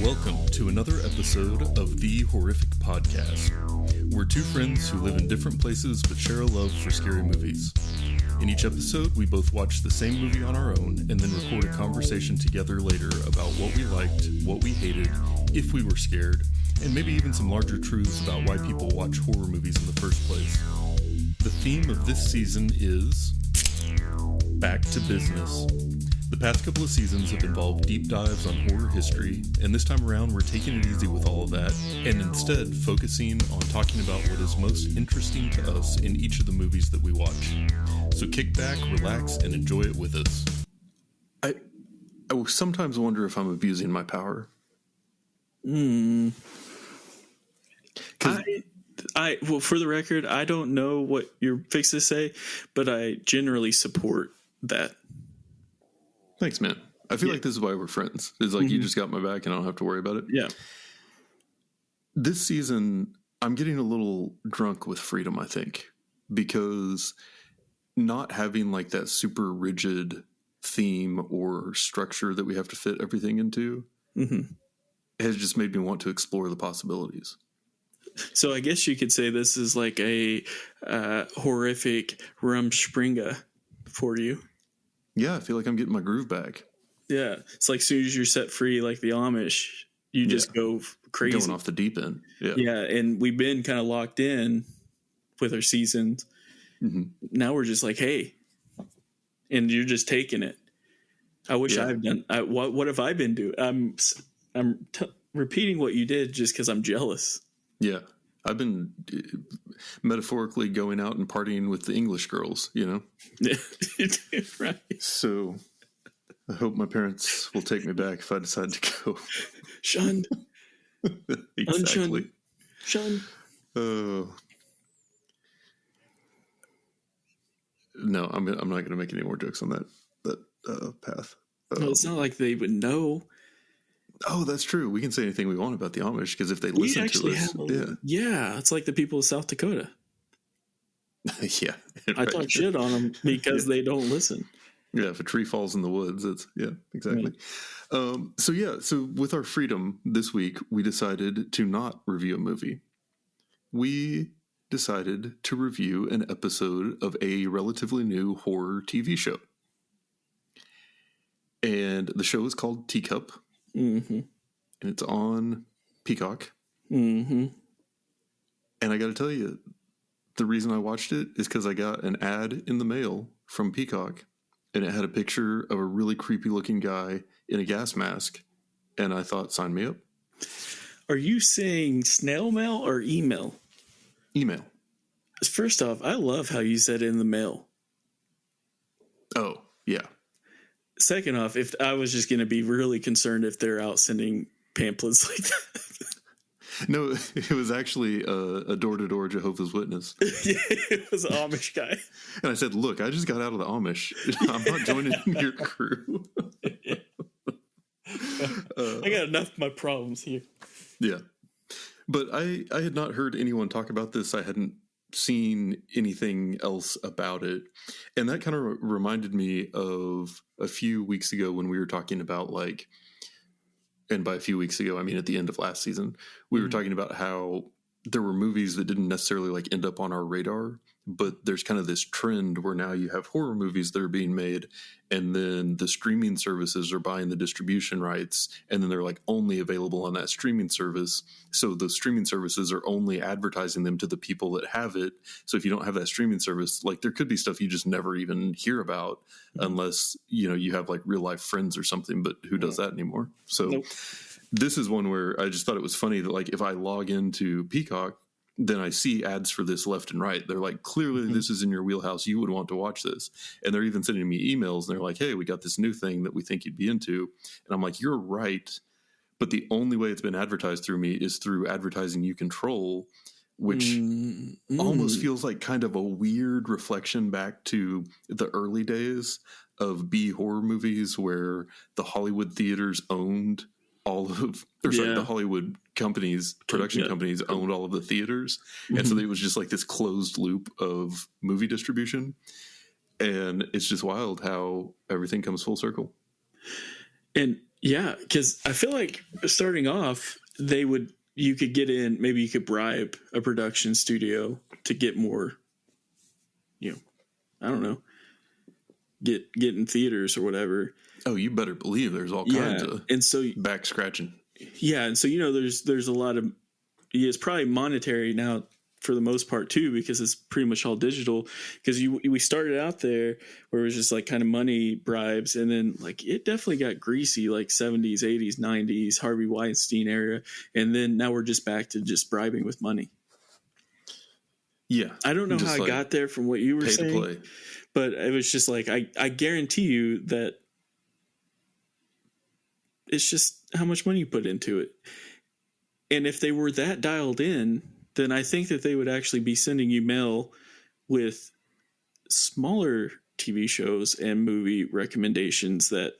Welcome to another episode of The Horrific Podcast. We're two friends who live in different places but share a love for scary movies. In each episode, we both watch the same movie on our own and then record a conversation together later about what we liked, what we hated, if we were scared, and maybe even some larger truths about why people watch horror movies in the first place. The theme of this season is Back to Business. The past couple of seasons have involved deep dives on horror history, and this time around we're taking it easy with all of that, and instead focusing on talking about what is most interesting to us in each of the movies that we watch. So kick back, relax, and enjoy it with us. I sometimes wonder if I'm abusing my power. Well, for the record, I don't know what you're fixing to say, but I generally support that. Thanks, man. I feel like this is why we're friends. It's like you just got my back and I don't have to worry about it. Yeah. This season, I'm getting a little drunk with freedom, I think, because not having like that super rigid theme or structure that we have to fit everything into has just made me want to explore the possibilities. So I guess you could say this is like a horrific Rumspringa for you. Yeah, I feel like I'm getting my groove back. Yeah, it's like as soon as you're set free, like the Amish, you just go crazy. Going off the deep end. Yeah, and we've been kind of locked in with our seasons. Now we're just like, hey, and you're just taking it. I wish I've done. What have I been doing? I'm repeating what you did just because I'm jealous. Yeah, I've been metaphorically going out and partying with the English girls, you know? Right. So I hope my parents will take me back if I decide to go. Shunned. Exactly. Shunned. No, I'm not going to make any more jokes on that path. Well, it's not like they would know. Oh, that's true. We can say anything we want about the Amish because if they listen to us, it's like the people of South Dakota. Yeah, I talk shit on them because they don't listen. Yeah, if a tree falls in the woods, exactly. Right. So with our freedom this week, we decided to not review a movie. We decided to review an episode of a relatively new horror TV show, and the show is called Teacup. And it's on Peacock. And I got to tell you, the reason I watched it is because I got an ad in the mail from Peacock, and it had a picture of a really creepy looking guy in a gas mask, and I thought, sign me up. Are you saying snail mail or email? Email. First off, I love how you said in the mail. Oh, yeah. Second off, if I was just going to be really concerned if they're out sending pamphlets like that. No, it was actually a door-to-door Jehovah's Witness. Yeah, it was an Amish guy. And I said, look, I just got out of the Amish. I'm not joining your crew. I got enough of my problems here. Yeah. But I had not heard anyone talk about this. I hadn't seen anything else about it, and that kind of reminded me of a few weeks ago when we were talking about and by a few weeks ago I mean at the end of last season, we were talking about how there were movies that didn't necessarily end up on our radar, but there's kind of this trend where now you have horror movies that are being made, and then the streaming services are buying the distribution rights, and then they're only available on that streaming service. So the streaming services are only advertising them to the people that have it. So if you don't have that streaming service, there could be stuff you just never even hear about unless, you have real life friends or something, but who does that anymore? So This is one where I just thought it was funny that if I log into Peacock, then I see ads for this left and right. They're clearly this is in your wheelhouse. You would want to watch this. And they're even sending me emails. And they're like, hey, we got this new thing that we think you'd be into. And I'm like, you're right. But the only way it's been advertised through me is through advertising you control, which almost feels like kind of a weird reflection back to the early days of B horror movies where the Hollywood theaters owned the Hollywood companies, production companies owned all of the theaters. And so it was just this closed loop of movie distribution. And it's just wild how everything comes full circle. And Yeah, because I feel like starting off, you could get in, maybe you could bribe a production studio to get more, I don't know, get in theaters or whatever. Oh, you better believe there's all kinds of and so back scratching. Yeah, and so there's a lot of it's probably monetary now for the most part too, because it's pretty much all digital. Because we started out there where it was just like kind of money bribes, and then like it definitely got greasy, like 70s, 80s, 90s, Harvey Weinstein era, and then now we're just back to just bribing with money. Yeah, I don't know how I got there from what you were saying, play. But it was just like I guarantee you that it's just how much money you put into it. And if they were that dialed in, then I think that they would actually be sending you mail with smaller TV shows and movie recommendations that,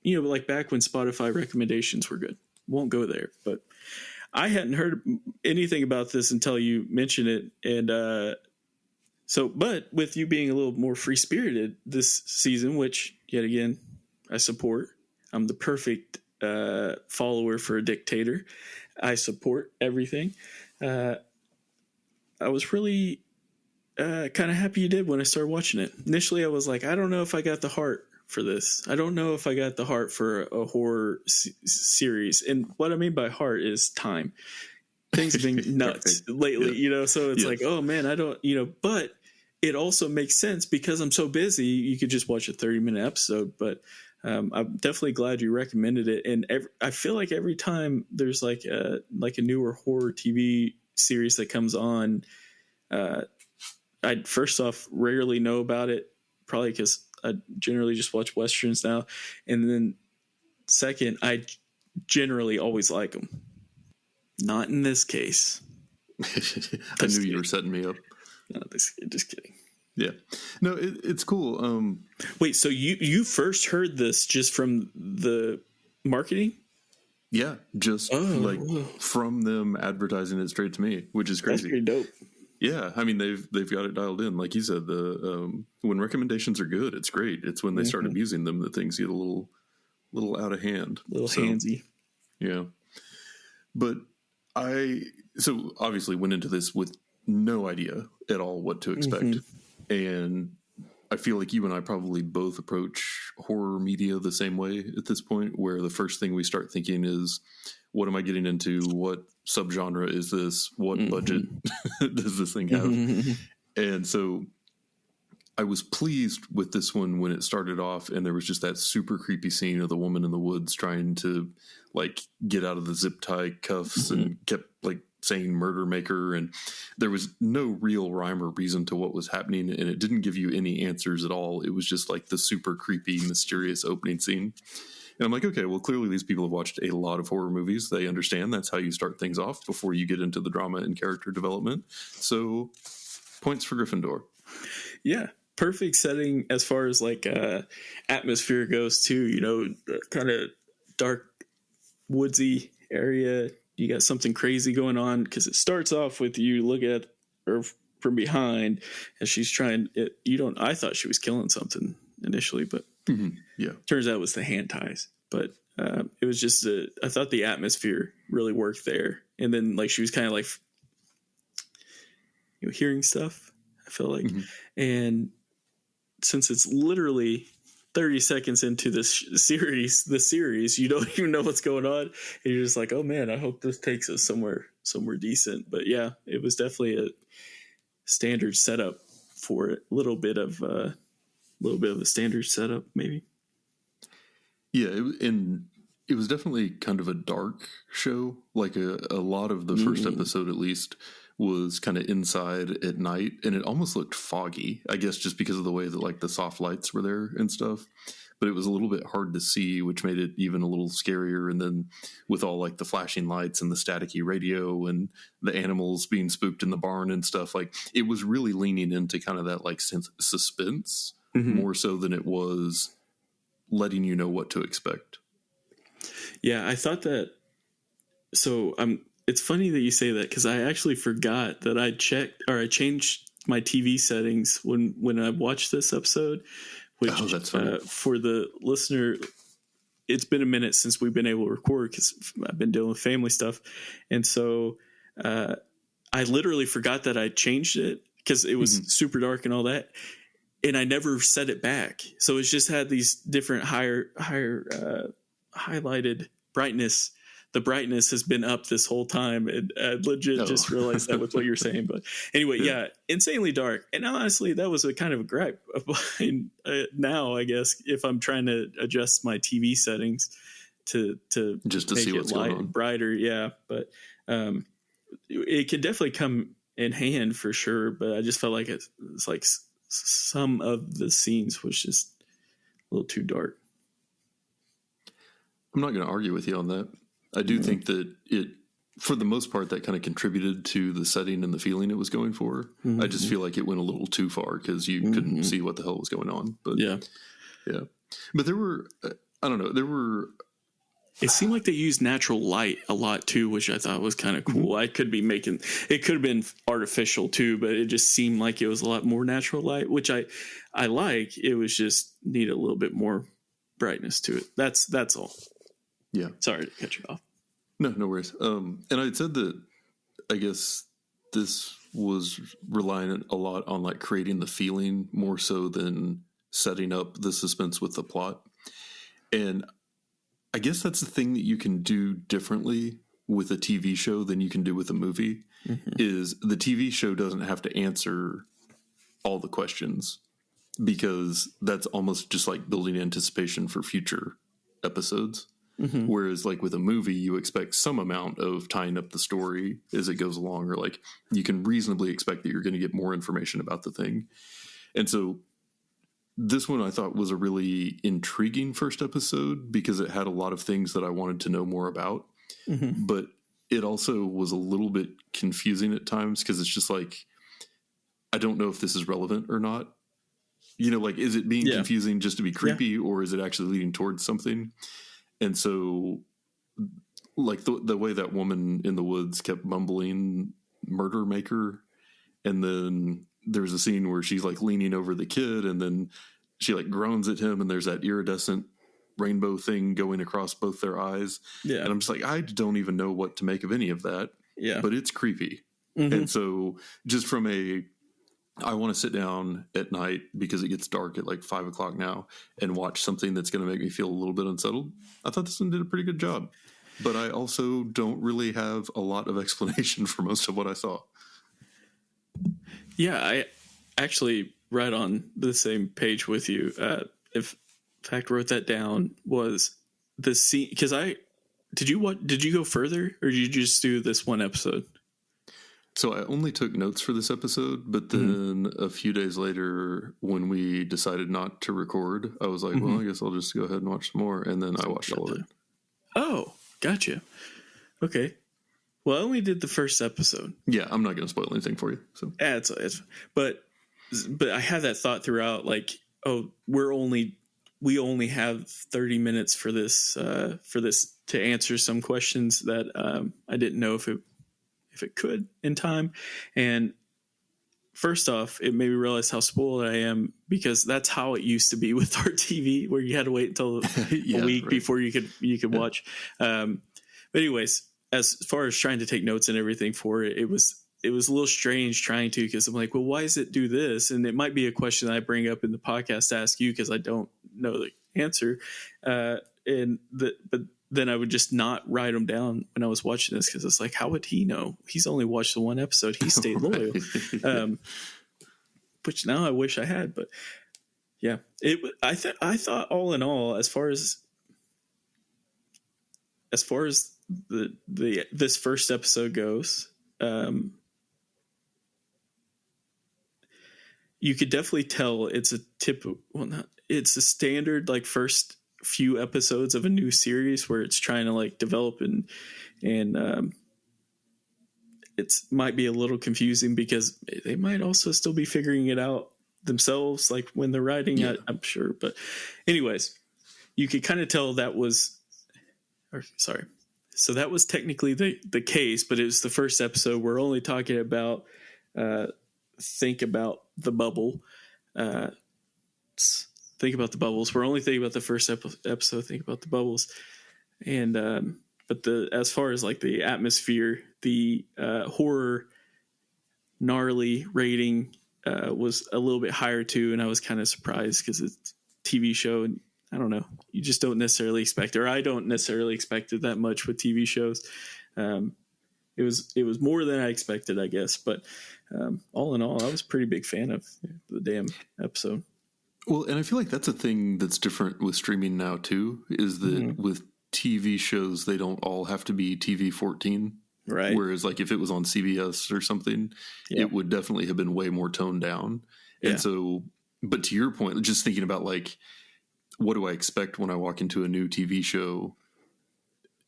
like back when Spotify recommendations were good. Won't go there, but I hadn't heard anything about this until you mentioned it. And but with you being a little more free-spirited this season, which yet again, I support. I'm the perfect follower for a dictator. I support everything. I was really kind of happy you did when I started watching it. Initially, I was like, I don't know if I got the heart for this. I don't know if I got the heart for a horror series. And what I mean by heart is time. Things have been nuts lately, so it's like, oh man, I don't, but it also makes sense because I'm so busy. You could just watch a 30-minute episode, but I'm definitely glad you recommended it. And I feel like every time there's like a newer horror TV series that comes on, I first off rarely know about it, probably because I generally just watch Westerns now. And then second, I generally always like them. Not in this case. I knew you were setting me up. No, just kidding. Yeah. No, it's cool. Wait, so you first heard this just from the marketing? Yeah, just from them advertising it straight to me, which is crazy. That's pretty dope. Yeah, I mean they've got it dialed in, like you said. The when recommendations are good, it's great. It's when they start abusing them that things get a little out of hand, handsy. Yeah, but I obviously went into this with no idea at all what to expect, and I feel like you and I probably both approach horror media the same way at this point, where the first thing we start thinking is, what am I getting into? What subgenre is this? What budget does this thing have? And so I was pleased with this one when it started off, and there was just that super creepy scene of the woman in the woods trying to like get out of the zip tie cuffs and kept like saying murder maker, and there was no real rhyme or reason to what was happening, and it didn't give you any answers at all. It was just like the super creepy, mysterious opening scene. And I'm like, okay, well, clearly these people have watched a lot of horror movies. They understand that's how you start things off before you get into the drama and character development. So points for Gryffindor. Yeah. Perfect setting as far as like atmosphere goes too, kind of dark, woodsy area. You got something crazy going on because it starts off with you look at her from behind as she's trying it. I thought she was killing something initially, but turns out it was the hand ties. But it was just I thought the atmosphere really worked there. And then like she was kind of like hearing stuff, I feel like. And since it's literally 30 seconds into the series, you don't even know what's going on, and you're just like, oh man, I hope this takes us somewhere decent. But yeah, it was definitely a standard setup for it. A little bit of a standard setup, maybe. Yeah, it was definitely kind of a dark show. Like a lot of the first episode, at least, was kind of inside at night, and it almost looked foggy, I guess, just because of the way that like the soft lights were there and stuff. But it was a little bit hard to see, which made it even a little scarier. And then with all like the flashing lights and the staticky radio and the animals being spooked in the barn and stuff, like it was really leaning into kind of that like suspense more so than it was letting you know what to expect. Yeah, I thought that. So it's funny that you say that because I actually forgot that I changed my TV settings when I watched this episode, which that's funny. For the listener, it's been a minute since we've been able to record because I've been dealing with family stuff. And so I literally forgot that I changed it because it was super dark and all that. And I never set it back. So it's just had these different higher highlighted brightness. The brightness has been up this whole time. And I legit just realized that with what you're saying. But anyway, yeah, insanely dark. And honestly, that was a kind of a gripe of mine. Now, I guess, if I'm trying to adjust my TV settings to just to make see it what's light going on. and brighter. Yeah. But it could definitely come in hand for sure. But I just felt like it's like some of the scenes was just a little too dark. I'm not going to argue with you on that. I do think that it, for the most part, that kind of contributed to the setting and the feeling it was going for. I just feel like it went a little too far because you couldn't see what the hell was going on. But yeah. But there were, I don't know, it seemed like they used natural light a lot too, which I thought was kind of cool. I could be making, it could have been artificial too, but it just seemed like it was a lot more natural light, which I like. It was just need a little bit more brightness to it. That's all. Yeah. Sorry to cut you off. No worries. And I had said that I guess this was relying a lot on like creating the feeling more so than setting up the suspense with the plot. And I guess that's the thing that you can do differently with a TV show than you can do with a movie is the TV show doesn't have to answer all the questions because that's almost just like building anticipation for future episodes. Whereas like with a movie, you expect some amount of tying up the story as it goes along, or like you can reasonably expect that you're going to get more information about the thing. And so this one I thought was a really intriguing first episode because it had a lot of things that I wanted to know more about, but it also was a little bit confusing at times because it's just like, I don't know if this is relevant or not. You know, like, is it being confusing just to be creepy or is it actually leading towards something? And so, like, the way that woman in the woods kept mumbling murder maker, and then there's a scene where she's, like, leaning over the kid, and then she, like, groans at him, and there's that iridescent rainbow thing going across both their eyes. Yeah. And I'm just like, I don't even know what to make of any of that. Yeah. But it's creepy. And so, just from I want to sit down at night because it gets dark at like 5 o'clock now and watch something that's going to make me feel a little bit unsettled. I thought this one did a pretty good job, but I also don't really have a lot of explanation for most of what I saw. Yeah, I actually right on the same page with you. In fact, wrote that down was the scene because did you go further or did you just do this one episode? So I only took notes for this episode, but then a few days later when we decided not to record, I was like, well, I guess I'll just go ahead and watch some more. And then I watched all of it. Oh, gotcha. Okay. Well, I only did the first episode. Yeah, I'm not going to spoil anything for you. So yeah, but I had that thought throughout, like, oh, we only have 30 minutes for this to answer some questions that I didn't know if it could in time. And first off, it made me realize how spoiled I am because that's how it used to be with our TV, where you had to wait until a week before you could watch. But anyways, as far as trying to take notes and everything for it, it was a little strange trying to, because I'm like, well, why does it do this? And it might be a question I bring up in the podcast to ask you because I don't know the answer. But then I would just not write them down when I was watching this because it's like, how would he know? He's only watched the one episode. He stayed loyal. Which now I wish I had, but yeah, I thought all in all, as far as this first episode goes, you could definitely tell it's it's a standard like first few episodes of a new series where it's trying to like develop and it's might be a little confusing because they might also still be figuring it out themselves, like when they're writing. I'm sure, but anyways, you could kind of tell that was so that was technically the case, but it was the first episode. We're only talking about think about the bubble. think about the bubbles. We're only thinking about the first episode. Think about the bubbles, and but as far as like the atmosphere, the horror gnarly rating was a little bit higher too, and I was kind of surprised because it's a TV show, and I don't know, you just don't necessarily expect, or I don't necessarily expect it that much with TV shows. It was more than I expected, I guess, but all in all, I was a pretty big fan of the damn episode. Well, and I feel like that's a thing that's different with streaming now too, is that with TV shows, they don't all have to be TV 14. Right. Whereas like if it was on CBS or something, it would definitely have been way more toned down. And so, but to your point, just thinking about like, what do I expect when I walk into a new TV show?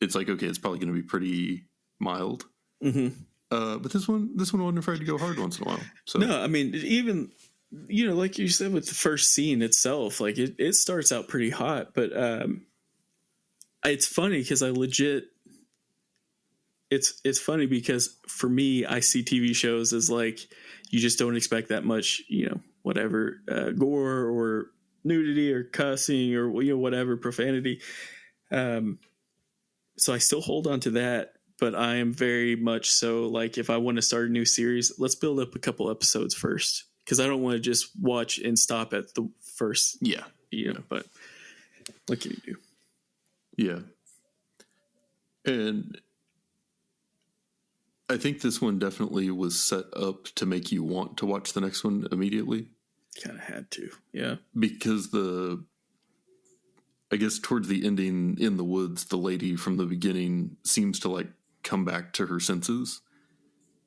It's like, okay, it's probably going to be pretty mild. Mm-hmm. But this one wasn't afraid to go hard once in a while. So no, I mean, even, you know, like you said with the first scene itself, like it starts out pretty hot, but it's funny because I legit, it's funny because for me, I see TV shows as like, you just don't expect that much, you know, whatever, gore or nudity or cussing or, you know, whatever, profanity. So I still hold on to that, but I am very much so like, if I want to start a new series, let's build up a couple episodes first, because I don't want to just watch and stop at the first. Yeah. You know, but what can you do? Yeah. And I think this one definitely was set up to make you want to watch the next one immediately. Kind of had to. Yeah. Because I guess towards the ending in the woods, the lady from the beginning seems to like come back to her senses,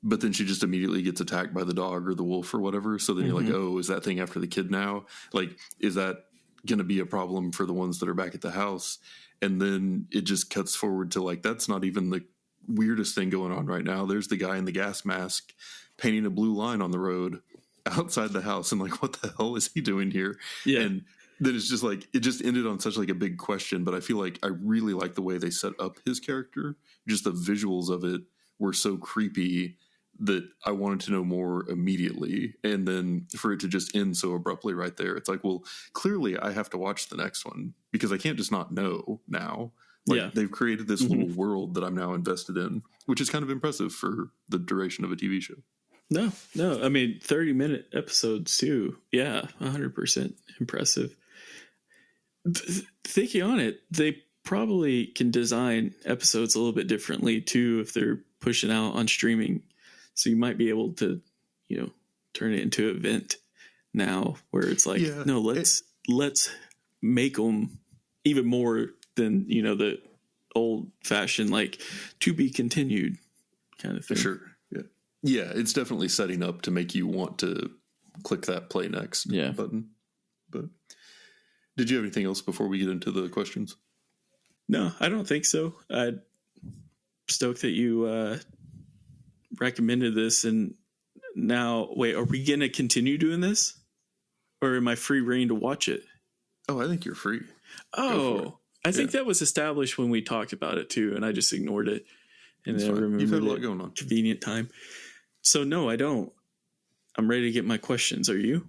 but then she just immediately gets attacked by the dog or the wolf or whatever. So then you're like, oh, is that thing after the kid now? Like, is that going to be a problem for the ones that are back at the house? And then it just cuts forward to like, that's not even the weirdest thing going on right now. There's the guy in the gas mask painting a blue line on the road outside the house. And like, what the hell is he doing here? Yeah. And then it's just like, it just ended on such like a big question, but I feel like I really like the way they set up his character. Just the visuals of it were so creepy that I wanted to know more immediately. And then for it to just end so abruptly right there, it's like, well, clearly I have to watch the next one because I can't just not know now. Like they've created this little world that I'm now invested in, which is kind of impressive for the duration of a TV show. No. I mean, 30-minute episodes too. Yeah. 100% impressive. Thinking on it, they probably can design episodes a little bit differently too if they're pushing out on streaming. So you might be able to, you know, turn it into an event now where it's like, no, let's make them even more than, you know, the old fashioned, like to be continued kind of thing. Sure. Yeah. It's definitely setting up to make you want to click that play next button. But did you have anything else before we get into the questions? No, I don't think so. I'm stoked that you recommended this. And now, wait, are we going to continue doing this? Or am I free reign to watch it? Oh, I think you're free. Oh, I think that was established when we talked about it too, and I just ignored it. And then I remembered you've had a lot going on. Convenient time. So no, I don't. I'm ready to get my questions. Are you?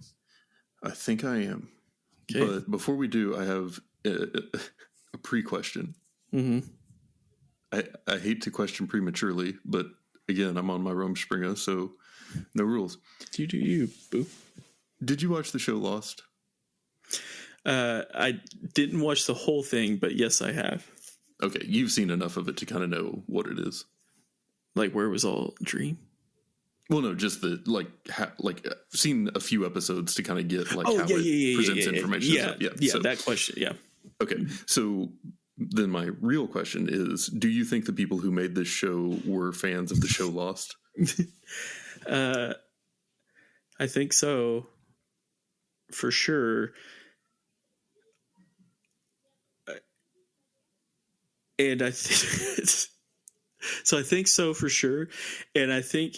I think I am. Okay. But before we do, I have a pre-question. Mm-hmm. I hate to question prematurely, but again, I'm on my Rumspringa, so no rules. You do you, boo. Did you watch the show Lost? I didn't watch the whole thing, but yes, I have. Okay, you've seen enough of it to kind of know what it is. Like where it was all a dream? Well, no, just the seen a few episodes to kind of get like how it presents information. Yeah, so, that question. Yeah. Okay, so then my real question is: do you think the people who made this show were fans of the show Lost? I think so, for sure. And I think so. I think so for sure, and I think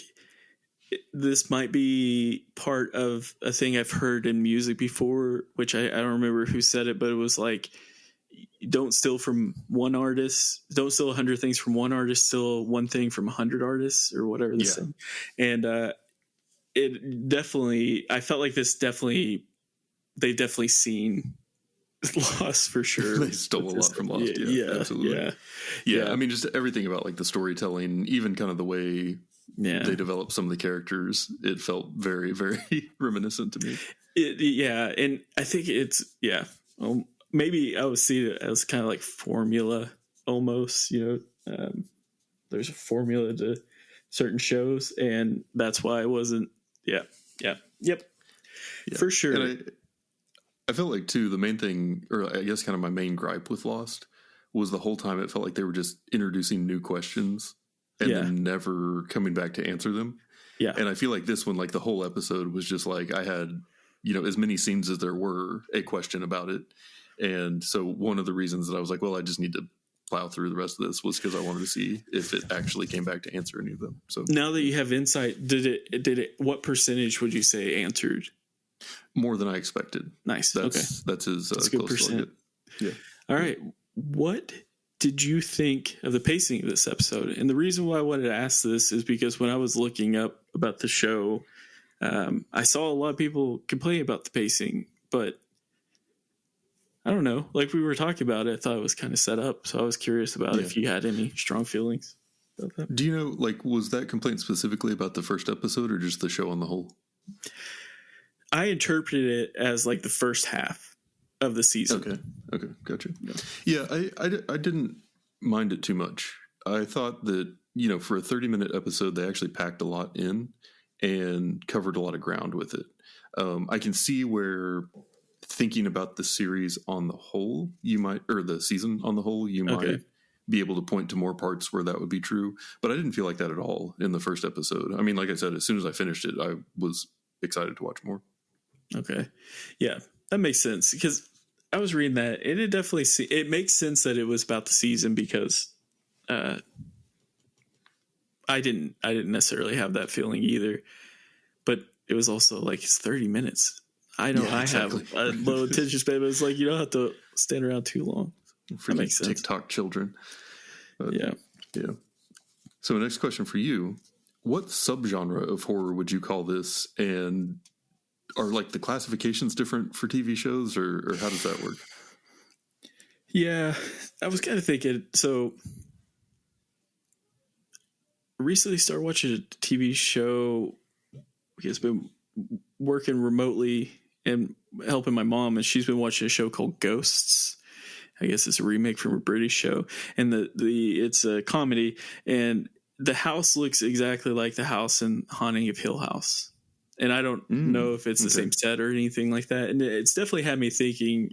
this might be part of a thing I've heard in music before, which I don't remember who said it, but it was like, don't steal from one artist, don't steal 100 things from one artist, steal one thing from 100 artists or whatever this thing. And it definitely, I felt like this they've definitely seen Lost for sure. They stole a lot from Lost. Yeah, absolutely. Yeah. I mean, just everything about like the storytelling, even kind of the way they developed some of the characters, it felt very, very reminiscent to me. And I think it's maybe I would see it as kind of like formula almost. There's a formula to certain shows, and that's why it wasn't. Yep, for sure. And I felt like too the main thing, or I guess kind of my main gripe with Lost, was the whole time it felt like they were just introducing new questions and then never coming back to answer them. Yeah. And I feel like this one, like the whole episode was just like I had, as many scenes as there were a question about it. And so one of the reasons that I was like, well, I just need to plow through the rest of this was because I wanted to see if it actually came back to answer any of them. So now that you have insight, did it what percentage would you say answered? More than I expected. Nice. That's his that's a good percent. Yeah. All right. What did you think of the pacing of this episode? And the reason why I wanted to ask this is because when I was looking up about the show, I saw a lot of people complain about the pacing, but I don't know. Like we were talking about it, I thought it was kind of set up. So I was curious about if you had any strong feelings about that. Do you know, like, was that complaint specifically about the first episode or just the show on the whole? I interpreted it as like the first half of the season. Okay, gotcha. Yeah, I didn't mind it too much. I thought that, for a 30-minute episode, they actually packed a lot in and covered a lot of ground with it. I can see where thinking about the series on the whole, or the season on the whole, you might be able to point to more parts where that would be true. But I didn't feel like that at all in the first episode. I mean, like I said, as soon as I finished it, I was excited to watch more. Okay. Yeah, that makes sense because I was reading that and it definitely it makes sense that it was about the season because I didn't necessarily have that feeling either, but it was also like it's 30 minutes. I know I have a low attention span, but it's like you don't have to stand around too long. For that makes sense. TikTok children. Yeah. So next question for you. What subgenre of horror would you call this? And are like the classifications different for TV shows or how does that work? Yeah, I was kind of thinking, so recently started watching a TV show. I've been working remotely and helping my mom, and she's been watching a show called Ghosts. I guess it's a remake from a British show, and it's a comedy, and the house looks exactly like the house in Haunting of Hill House. And I don't know if it's the same set or anything like that. And it's definitely had me thinking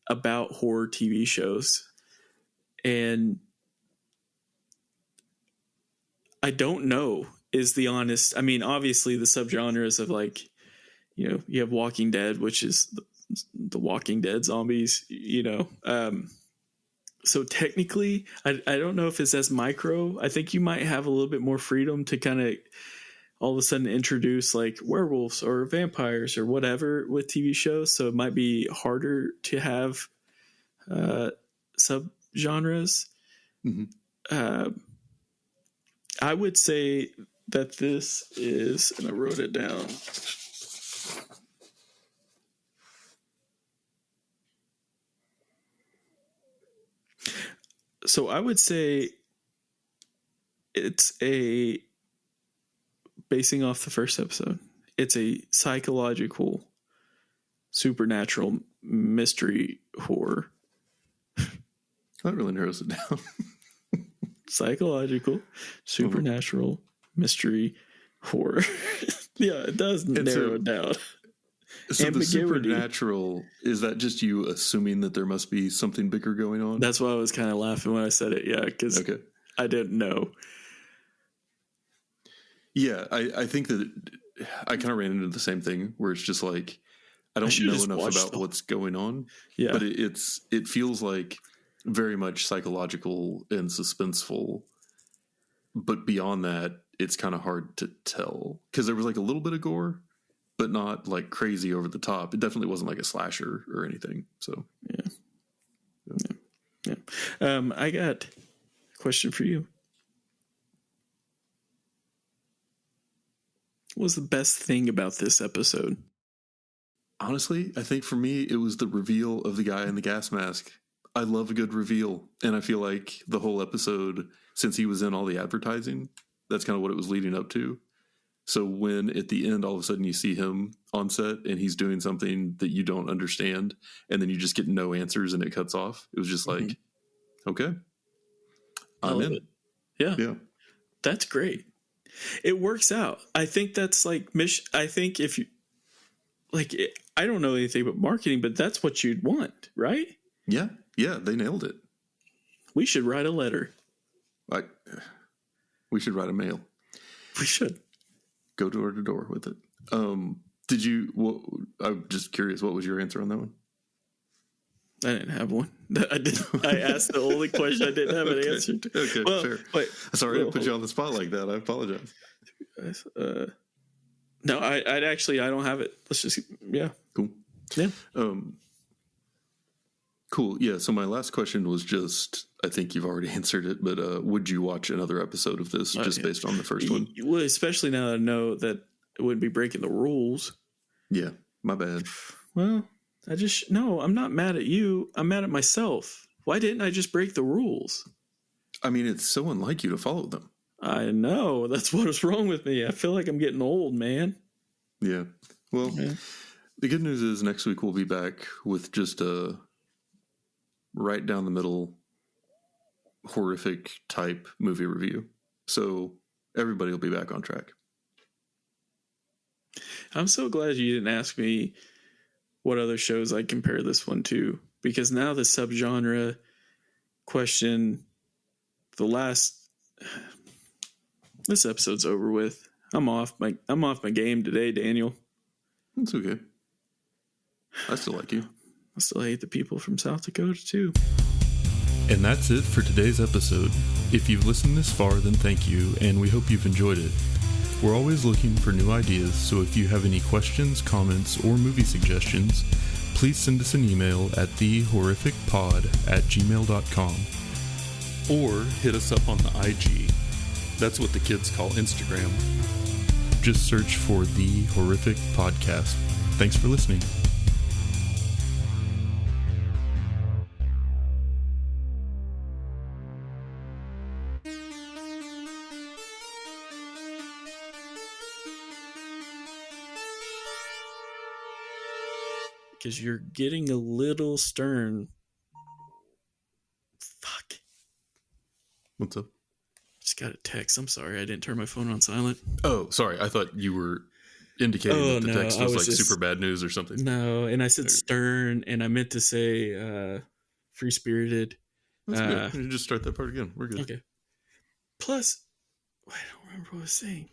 about horror TV shows. And I don't know is the honest. I mean, obviously the subgenres of like, you have Walking Dead, which is the Walking Dead zombies, So technically, I don't know if it's as micro. I think you might have a little bit more freedom to kind of all of a sudden introduce like werewolves or vampires or whatever with TV shows. So it might be harder to have subgenres. Mm-hmm. I would say that this is, and I wrote it down. So I would say it's basing off the first episode, it's a psychological, supernatural mystery horror. That really narrows it down. Psychological, supernatural mystery horror. Yeah, it does narrow it down. So the supernatural, is that just you assuming that there must be something bigger going on? That's why I was kind of laughing when I said it. Yeah, because I didn't know. Yeah, I think that I kind of ran into the same thing where it's just like I don't know enough about what's going on. Yeah, but it feels like very much psychological and suspenseful. But beyond that, it's kind of hard to tell because there was like a little bit of gore, but not like crazy over the top. It definitely wasn't like a slasher or anything. So yeah. I got a question for you. What was the best thing about this episode? Honestly, I think for me, it was the reveal of the guy in the gas mask. I love a good reveal. And I feel like the whole episode, since he was in all the advertising, that's kind of what it was leading up to. So when at the end, all of a sudden you see him on set and he's doing something that you don't understand, and then you just get no answers and it cuts off. It was just like, okay, I'm in. Yeah. Yeah. That's great. It works out. I think that's like I think if you like, I don't know anything about marketing, but that's what you'd want, right? Yeah. Yeah. They nailed it. We should write a letter. We should write a mail. We should go door to door with it. Did you? I'm just curious. What was your answer on that one? I didn't have one. I asked the only question I didn't have an answer to. Okay, well, fair. Wait, sorry to put you on the spot like that. I apologize. No, I don't have it. Let's just cool. Yeah. Cool. Yeah. So my last question was just, I think you've already answered it, but would you watch another episode of this just based on the first one? Well, especially now that I know that it wouldn't be breaking the rules. Yeah. My bad. Well, I'm not mad at you. I'm mad at myself. Why didn't I just break the rules? I mean, it's so unlike you to follow them. I know. That's what is wrong with me. I feel like I'm getting old, man. Yeah. Well, the good news is next week we'll be back with just a right down the middle horrific type movie review. So everybody will be back on track. I'm so glad you didn't ask me what other shows I'd compare this one to, because now the subgenre question, this episode's over with. I'm off my game today, Daniel. It's okay. I still like you. I still hate the people from South Dakota too. And that's it for today's episode. If you've listened this far, then thank you, and we hope you've enjoyed it. We're always looking for new ideas, so if you have any questions, comments, or movie suggestions, please send us an email at thehorrificpod@gmail.com or hit us up on the IG. That's what the kids call Instagram. Just search for The Horrific Podcast. Thanks for listening. Because you're getting a little stern. Fuck. What's up? Just got a text. I'm sorry. I didn't turn my phone on silent. Oh, sorry. I thought you were indicating that the text was like super bad news or something. No, and I said stern, and I meant to say free-spirited. That's good. You just start that part again. We're good. Okay. Plus, I don't remember what I was saying.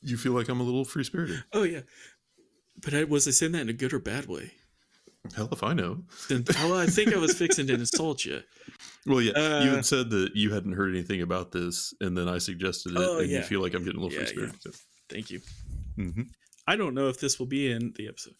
You feel like I'm a little free-spirited. Oh, yeah. But was I saying that in a good or bad way? Hell if I know. I think I was fixing to insult you. Well, yeah. You had said that you hadn't heard anything about this, and then I suggested it, and you feel like I'm getting a little free-spirited. Yeah. Thank you. Mm-hmm. I don't know if this will be in the episode.